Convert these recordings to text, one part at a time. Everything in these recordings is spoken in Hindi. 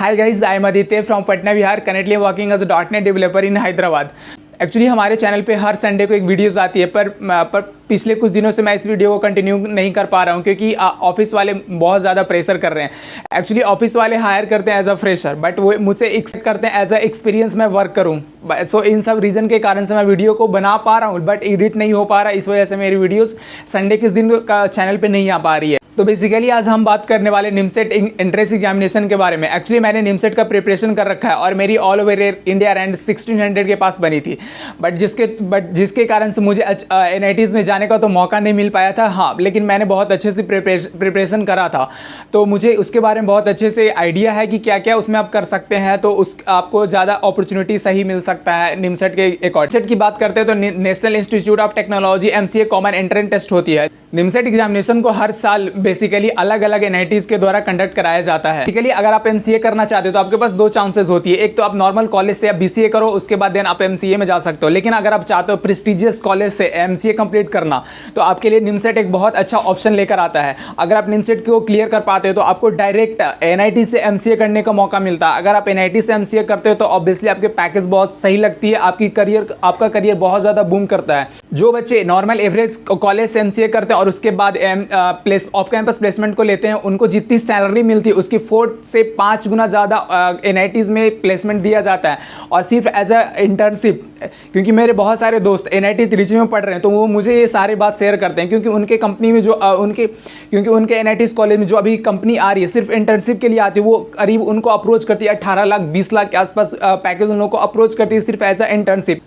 Hi guys, I am Aditya from Patna, Bihar. Currently working as a .NET developer in Hyderabad. Actually हमारे चैनल पे हर संडे को एक वीडियोस आती है पर पिछले कुछ दिनों से मैं इस वीडियो को कंटिन्यू नहीं कर पा रहा हूँ क्योंकि ऑफिस वाले बहुत ज़्यादा प्रेशर कर रहे हैं। एक्चुअली ऑफिस वाले हायर करते हैं एज अ फ्रेशर, बट वो मुझसे एक्सपेक्ट करते हैं एज अ एक्सपीरियंस मैं वर्क करूँ। सो इन सब रीज़न के कारण से मैं वीडियो को बना पा रहा हूँ बट एडिट नहीं हो पा रहा, इस वजह से मेरी वीडियोज़ संडे किस दिन का चैनल पर नहीं आ पा रही है। तो बेसिकली आज हम बात करने वाले निमसेट एंट्रेंस एग्जामिनेशन के बारे में। एक्चुअली मैंने निमसेट का प्रिपरेशन कर रखा है और मेरी ऑल ओवर इंडिया रैंक 1600 के पास बनी थी, बट जिसके कारण से मुझे NITs में जाने का तो मौका नहीं मिल पाया था। हाँ, लेकिन मैंने बहुत अच्छे से प्रिपरेशन करा था, तो मुझे उसके बारे में बहुत अच्छे से आइडिया है कि क्या क्या उसमें आप कर सकते हैं, तो आपको ज़्यादा अपॉर्चुनिटी सही मिल सकता है निमसेट के अकॉर्डिंग। निमसेट की बात करते हैं तो national institute of technology MCA common entrance test होती है। निमसेट एग्जामिनेशन को हर साल बेसिकली अलग अलग NITs के द्वारा कंडक्ट कराया जाता है। बेसिकली अगर आप MCA करना चाहते हो तो आपके पास दो चांसेस होती है, एक तो आप नॉर्मल कॉलेज से आप BCA करो, उसके बाद देन आप MCA में जा सकते हो। लेकिन अगर आप चाहते हो प्रेस्टिजियस कॉलेज से MCA कंप्लीट करना तो आपके लिए निमसेट एक बहुत अच्छा ऑप्शन लेकर आता है। अगर आप निमसेट को क्लियर कर पाते हो तो आपको डायरेक्ट NIT से MCA करने का मौका मिलता है। अगर आप NIT से MCA करते हो तो ऑब्वियसली आपके पैकेज बहुत सही लगती है, आपका करियर बहुत ज़्यादा बूम करता है। जो बच्चे नॉर्मल एवरेज कॉलेज से MCA करते हैं और उसके बाद ऑफ कैंपस प्लेसमेंट को लेते हैं, उनको जितनी सैलरी मिलती है उसकी 4 से 5 गुना ज़्यादा NITs में प्लेसमेंट दिया जाता है, और सिर्फ एज अ इंटर्नशिप। क्योंकि मेरे बहुत सारे दोस्त NIT त्रिची में पढ़ रहे हैं तो वो मुझे ये सारी बात शेयर करते हैं, क्योंकि उनके कंपनी में जो उनके NITs कॉलेज में जो अभी कंपनी आ रही है सिर्फ इंटर्नशिप के लिए आती है, वो करीब उनको अप्रोच करती है 18 लाख 20 लाख के आसपास पैकेज उन लोगों को अप्रोच करती है सिर्फ एज अ इंटर्नशिप।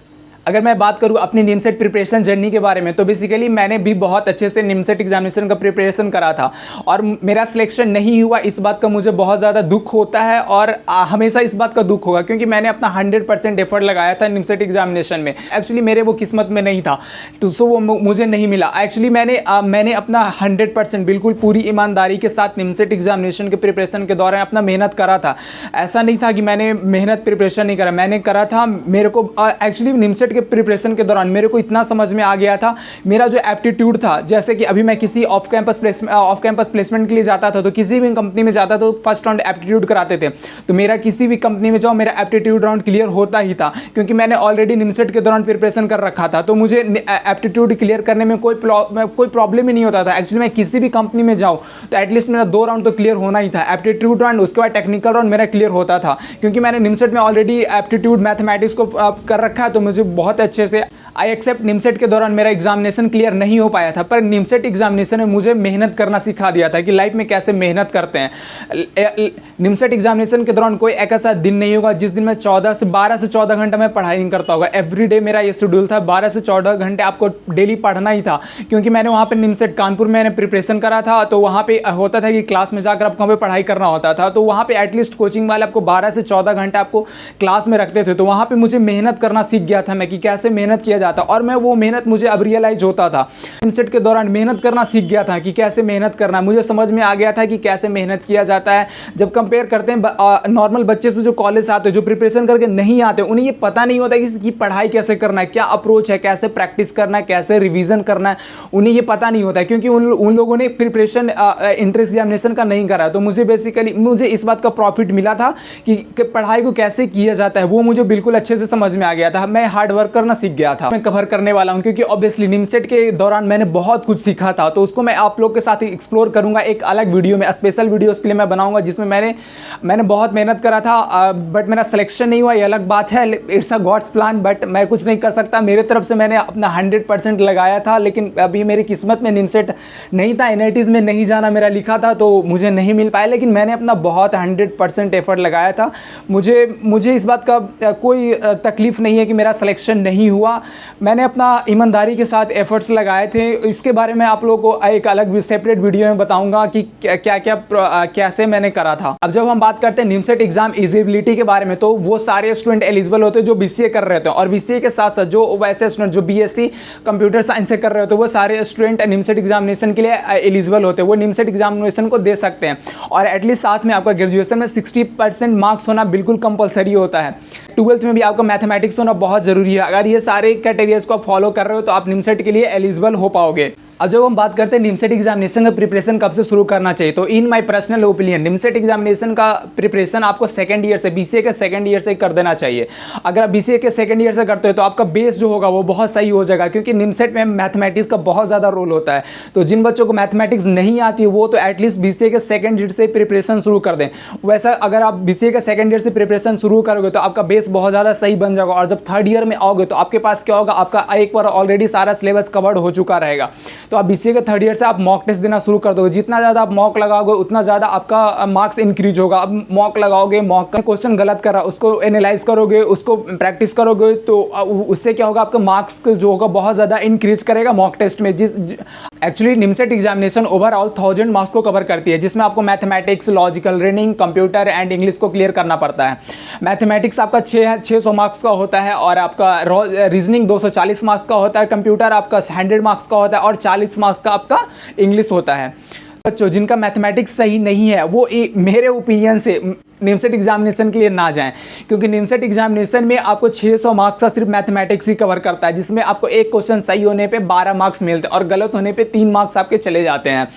अगर मैं बात करूँ अपनी निमसेट प्रिपरेशन जर्नी के बारे में तो बेसिकली मैंने भी बहुत अच्छे से निमसेट एग्जामिनेशन का प्रिपरेशन करा था और मेरा सिलेक्शन नहीं हुआ, इस बात का मुझे बहुत ज़्यादा दुख होता है और हमेशा इस बात का दुख होगा, क्योंकि मैंने अपना 100% एफर्ट लगाया था निमसेट एग्जामिनेशन में। एक्चुअली मेरे वो किस्मत में नहीं था तो सो वो मुझे नहीं मिला। एक्चुअली मैंने अपना 100% बिल्कुल पूरी ईमानदारी के साथ निमसेट एग्जामिनेशन के प्रिपरेशन के दौरान अपना मेहनत करा था। ऐसा नहीं था कि मैंने मेहनत प्रिपरेशन नहीं करा, मैंने करा था। मेरे को एक्चुअली निमसेट के प्रिपरेशन के दौरान मेरे को इतना समझ में आ गया था, मेरा जो एप्टीट्यूड था, जैसे कि अभी मैं किसी ऑफ कैंपस प्लेसमेंट के लिए जाता था तो किसी भी कंपनी में जाता तो फर्स्ट राउंड एप्टीट्यूड कराते थे, तो मेरा किसी भी कंपनी में जाओ मेरा एप्टीट्यूड राउंड क्लियर होता ही था, क्योंकि मैंने ऑलरेडी निमसेट के दौरान प्रिपरेशन कर रखा था। तो मुझे एप्टीट्यूड क्लियर करने में कोई प्रॉब्लम ही नहीं होता था। एक्चुअली मैं किसी भी कंपनी में जाऊँ तो एटलीस्ट मेरा 2 राउंड तो क्लियर होना ही था, एप्टीट्यूड राउंड, उसके बाद टेक्निकल राउंड मेरा क्लियर होता था, क्योंकि मैंने निमसेट में ऑलरेडी एप्टीट्यूड मैथमेटिक्स को कर रखा है। तो मुझे बहुत अच्छे से आई एक्सेप्ट निमसेट के दौरान मेरा एग्जामिनेशन क्लियर नहीं हो पाया था, पर निमसेट एग्जामिनेशन ने मुझे मेहनत करना सिखा दिया था कि लाइफ में कैसे मेहनत करते हैं। निमसेट एग्जामिनेशन के दौरान कोई एक ऐसा दिन नहीं होगा जिस दिन मैं 12 से 14 घंटा मैं पढ़ाई नहीं करता होगा। एवरीडे मेरा ये शेड्यूल था, 12 से 14 घंटे आपको डेली पढ़ना ही था, क्योंकि मैंने वहाँ पर निमसेट कानपुर में मैंने प्रिपरेशन करा था। तो वहाँ पे होता था कि क्लास में जाकर आपको वहाँ पे पढ़ाई करना होता था, तो वहाँ पे एटलीस्ट कोचिंग वाले आपको 12 से 14 घंटे आपको क्लास में रखते थे। तो वहाँ पे मुझे मेहनत करना सीख गया था मैं कि कैसे मेहनत किया जाता, और मैं वो मेहनत मुझे अब रियलाइज होता था। निमसेट के दौरान मेहनत करना सीख गया था कि कैसे मेहनत करना, मुझे समझ में आ गया था कि कैसे मेहनत किया जाता है। जब कंपेयर करते हैं नॉर्मल बच्चे से जो कॉलेज आते हैं, जो प्रिपरेशन करके नहीं आते, उन्हें ये पता नहीं होता कि पढ़ाई कैसे करना है, क्या अप्रोच है, कैसे प्रैक्टिस करना है, कैसे रिवीजन करना है, उन्हें ये पता नहीं होता है, क्योंकि उन लोगों ने प्रिपरेशन एंट्रेंस एग्जामिनेशन का नहीं करा। तो मुझे इस बात का प्रॉफिट मिला था कि पढ़ाई को कैसे किया जाता है, वो मुझे बिल्कुल अच्छे से समझ में आ गया था। मैं हार्ड वर्क करना सीख गया था। मैं कवर करने वाला हूं क्योंकि ऑब्वियसली निमसेट के दौरान मैंने बहुत कुछ सीखा था, तो उसको मैं आप लोग के साथ एक्सप्लोर करूंगा एक अलग वीडियो में, स्पेशल वीडियो उसके लिए मैं बनाऊंगा, जिसमें मैंने बहुत मेहनत करा था, बट मेरा सिलेक्शन नहीं हुआ, ये अलग बात है। It's a god's plan, but मैं कुछ नहीं कर सकता। मेरे तरफ से मैंने अपना 100% लगाया था, लेकिन अभी मेरी किस्मत में निमसेट नहीं था, NITs में नहीं जाना मेरा लिखा था, तो मुझे नहीं मिल पाया। लेकिन मैंने अपना बहुत 100% एफर्ट लगाया था। मुझे इस बात का कोई तकलीफ नहीं है कि मेरा सिलेक्शन नहीं हुआ। मैंने अपना ईमानदारी के साथ एफर्ट्स लगाए थे। इसके बारे में आप लोगों को एक अलग सेपरेट वीडियो में बताऊंगा कि कैसे मैंने करा था। अब जब हम बात करते हैं निमसेट एग्जाम एलिजिबिलिटी के बारे में, तो वो सारे स्टूडेंट एलिजिबल होते हैं जो BCA कर रहे थे, और BCA के साथ साथ जो वैसे स्टूडेंट जो BSc कंप्यूटर साइंस से कर रहे होते हैं, वो सारे स्टूडेंट निमसेट एग्जामिनेशन के लिए एलिजिबल होते हैं, वो निमसेट एग्जामिनेशन को दे सकते हैं। और एटलीस्ट साथ में आपका ग्रेजुएशन में 60% मार्क्स होना बिल्कुल कंपलसरी होता है। 12th में भी आपका मैथमेटिक्स होना बहुत ज़रूरी है। अगर ये सारे कैटेगरीज को आप फॉलो कर रहे हो तो आप निमसेट के लिए एलिजिबल हो पाओगे। अब जब हम बात करते हैं निमसेट एग्जामिनेशन का प्रिपरेशन कब से शुरू करना चाहिए, तो in my personal opinion NIMCET examination का प्रिपरेशन आपको सेकंड ईयर से, बीसीए के सेकंड ईयर से कर देना चाहिए। अगर आप बीसीए के सेकंड ईयर से करते हो तो आपका बेस जो होगा वो बहुत सही हो जाएगा, क्योंकि निमसेट में मैथमेटिक्स का बहुत ज़्यादा रोल होता है। तो जिन बच्चों को मैथमेटिक्स नहीं आती है वो तो एटलीस्ट बीसीए के सेकंड ईयर से प्रिपरेशन शुरू कर दें। वैसा अगर आप बीसीए के सेकंड ईयर से प्रिपरेशन शुरू करोगे तो आपका बेस बहुत ज़्यादा सही बन जाएगा, और जब थर्ड ईयर में आओगे तो आपके पास क्या होगा, आपका एक बार ऑलरेडी सारा सिलेबस कवर्ड हो चुका रहेगा। तो आप बीसीए के थर्ड ईयर से आप मॉक टेस्ट देना शुरू कर दोगे। जितना ज़्यादा आप मॉक लगाओगे उतना ज़्यादा आपका मार्क्स इंक्रीज होगा। अब मॉक लगाओगे, मॉक का क्वेश्चन गलत कर रहा उसको एनालाइज करोगे, उसको प्रैक्टिस करोगे, तो उससे क्या होगा, आपका मार्क्स जो होगा बहुत ज़्यादा इंक्रीज करेगा मॉक टेस्ट में। Actually NIMCET examination overall 1000 marks को कवर करती है, जिसमें आपको mathematics, logical, reasoning, computer and English को क्लियर करना पड़ता है। मैथमेटिक्स आपका 600 मार्क्स का होता है, और आपका रीजनिंग 240 मार्क्स का होता है, कंप्यूटर आपका 100 मार्क्स का होता है, और 40 मार्क्स का आपका इंग्लिश होता है। बच्चों जिनका मैथमेटिक्स सही नहीं है वो मेरे ओपिनियन से निमसेट एग्जामिनेशन के लिए ना जाएं, क्योंकि निमसेट एग्जामिनेशन में आपको 600 मार्क्स का सिर्फ मैथमेटिक्स ही कवर करता है, जिसमें आपको एक क्वेश्चन सही होने पे 12 मार्क्स मिलते हैं और गलत होने पे 3 मार्क्स आपके चले जाते हैं।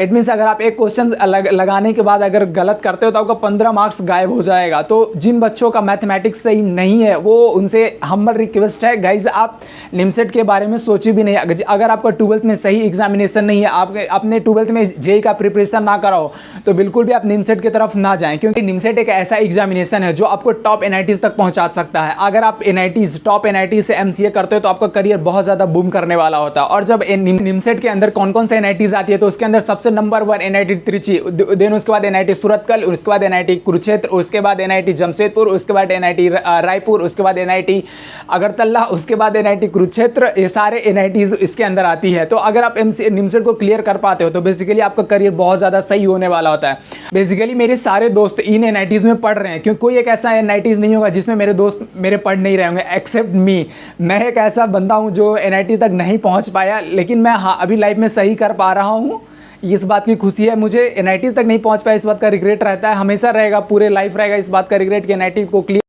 इट मीन्स अगर आप एक क्वेश्चन लगाने के बाद अगर गलत करते हो तो आपका 15 मार्क्स गायब हो जाएगा। तो जिन बच्चों का मैथमेटिक्स सही नहीं है वो उनसे हम्बल रिक्वेस्ट है, गाइज आप निमसेट के बारे में सोचिए भी नहीं। अगर आपका 12th में सही एग्जामिनेशन नहीं है, आपने 12th में जेईई का प्रिपरेशन ना करा हो, तो बिल्कुल भी आप निमसेट की तरफ ना जाएं, क्योंकि निमसेट एक ऐसा एग्जामिनेशन है जो आपको टॉप एनआईटीज तक पहुंचा सकता है। अगर आप एनआईटीज, टॉप एनआईटीज से एमसीए करते हो तो आपका करियर बहुत ज़्यादा बूम करने वाला होता है। और जब निमसेट के अंदर कौन कौन से एनआईटीज आती है, तो उसके अंदर सबसे नंबर 1 एनआईटी त्रिची, देन उसके बाद एनआईटी सूरतकल, उसके बाद एनआईटी कुरुक्षेत्र, उसके बाद एनआईटी जमशेदपुर, उसके बाद एनआईटी रायपुर, उसके बाद एनआईटी अगरतला, उसके बाद एनआईटी कुरुक्षेत्र। ये सारे एनआईटीज इसके अंदर आती है। तो अगर आप निमसेट को क्लियर कर पाते हो तो बेसिकली आपका करियर बहुत ज़्यादा सही होने वाला होता है। बेसिकली मेरे सारे दोस्त इन एनआईटीज में पढ़ रहे हैं, क्योंकि कोई एक ऐसा एनआईटीज नहीं होगा जिसमें मेरे दोस्त मेरे पढ़ नहीं रहे होंगे एक्सेप्ट मी। मैं एक ऐसा बंदा हूँ जो एनआईटी तक नहीं पहुँच पाया, लेकिन मैं अभी लाइफ में सही कर पा रहा हूँ, इस बात की खुशी है मुझे। एनआईटी तक नहीं पहुंच पाया इस बात का रिग्रेट रहता है, हमेशा रहेगा, पूरे लाइफ रहेगा इस बात का रिग्रेट कि एनआईटी को क्लियर